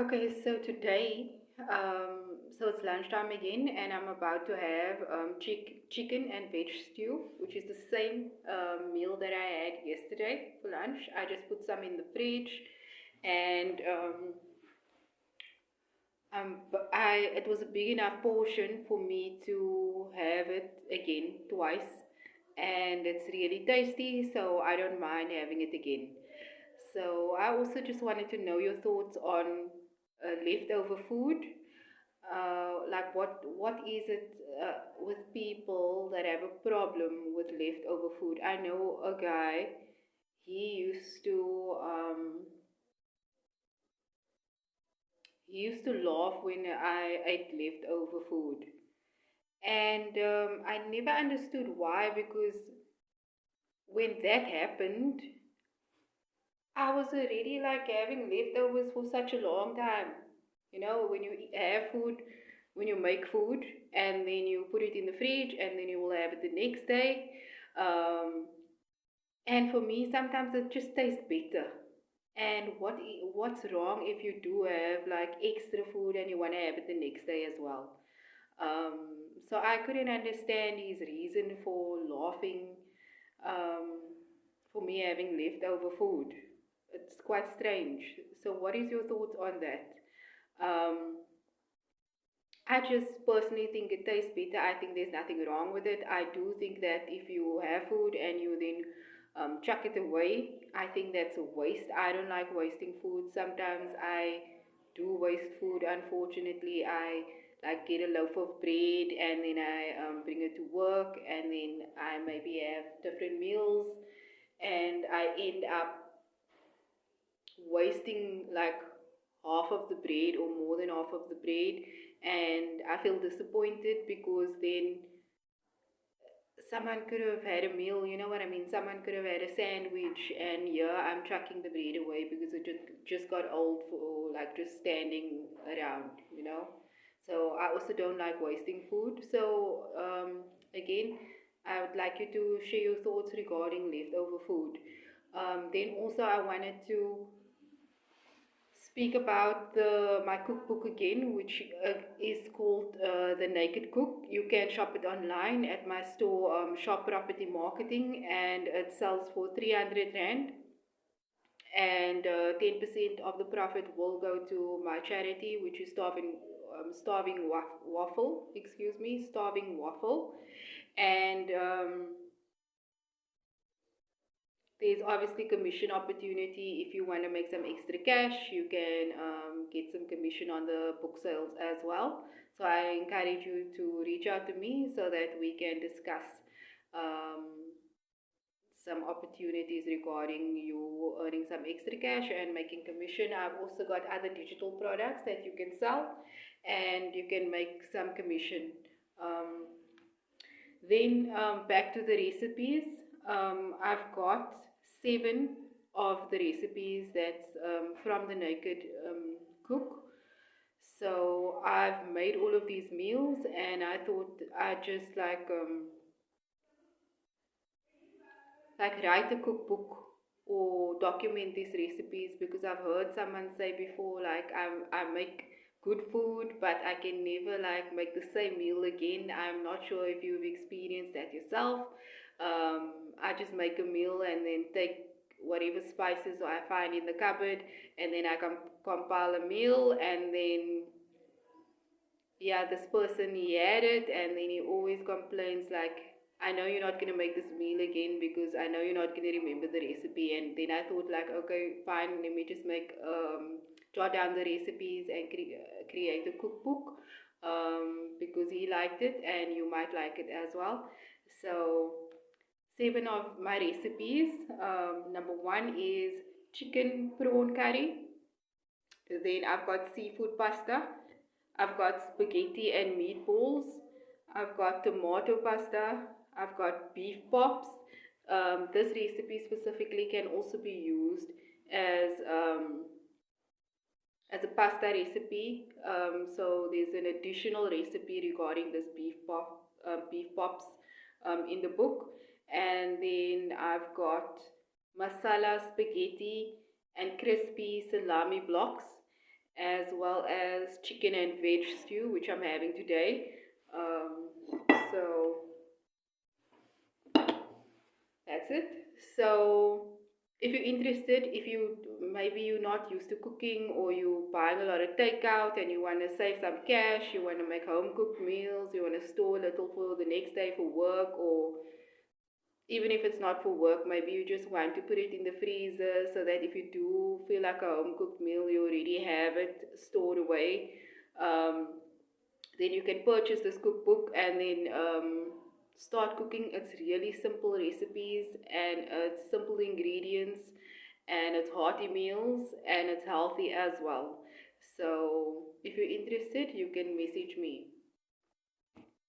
Okay, so today, so it's lunchtime again, and I'm about to have chicken and veg stew, which is the same meal that I had yesterday for lunch. I just put some in the fridge, and it was a big enough portion for me to have it again twice, and it's really tasty, so I don't mind having it again. So I also just wanted to know your thoughts on leftover food. Like what is it with people that have a problem with leftover food? I know a guy. He used to laugh when I ate leftover food, and I never understood why, because when that happened, I was already like having leftovers for such a long time. You know, when you have food, when you make food and then you put it in the fridge and then you will have it the next day. Um, and for me, sometimes it just tastes better. And what's wrong if you do have like extra food and you want to have it the next day as well? So I couldn't understand his reason for laughing, um, for me having leftover food. It's quite strange. So, what is your thoughts on that? Um, I just personally think it tastes better. I think there's nothing wrong with it. I do think that if you have food and you then chuck it away, I think that's a waste. I don't like wasting food. Sometimes I do waste food. Unfortunately, I like get a loaf of bread and then I bring it to work and then I maybe have different meals and I end up wasting like half of the bread or more than half of the bread, and I feel disappointed because then someone could have had a meal, you know what I mean? Someone could have had a sandwich, and yeah, I'm chucking the bread away because it just got old for like just standing around, you know. So I also don't like wasting food. So again, I would like you to share your thoughts regarding leftover food. Then also I wanted to speak about my cookbook again, which is called The Naked Cook. You can shop it online at my store, Shop Property Marketing, and it sells for 300 Rand. And 10% of the profit will go to my charity, which is Waffle. Excuse me, Starving Waffle. And there's obviously commission opportunity. If you want to make some extra cash, you can get some commission on the book sales as well. So I encourage you to reach out to me so that we can discuss um, some opportunities regarding you earning some extra cash and making commission. I've also got other digital products that you can sell and you can make some commission. Um, then back to the recipes. I've got seven of the recipes that's from the Naked Cook. So I've made all of these meals, and I thought I just like write a cookbook or document these recipes, because I've heard someone say before like I make good food but I can never like make the same meal again. I'm not sure if you've experienced that yourself. I just make a meal and then take whatever spices I find in the cupboard and then I compile a meal, and then yeah, this person he had it, and then he always complains like, I know you're not gonna make this meal again because I know you're not gonna remember the recipe. And then I thought like, okay, fine, let me just make jot down the recipes and create a cookbook, because he liked it and you might like it as well. So seven of my recipes. Number one is chicken prawn curry. Then I've got seafood pasta. I've got spaghetti and meatballs. I've got tomato pasta. I've got beef pops. This recipe specifically can also be used as as a pasta recipe. So there's an additional recipe regarding this beef pops in the book. And then I've got masala spaghetti and crispy salami blocks. as well as chicken and veg stew, which I'm having today. Um, so that's it. So if you're interested, if you maybe you're not used to cooking or you're buying a lot of takeout and you want to save some cash, you want to make home cooked meals, you want to store a little for the next day for work, or even if it's not for work, maybe you just want to put it in the freezer so that if you do feel like a home cooked meal, you already have it stored away. Um, then you can purchase this cookbook and then start cooking. It's really simple recipes and it's simple ingredients and it's hearty meals and it's healthy as well. So if you're interested, you can message me.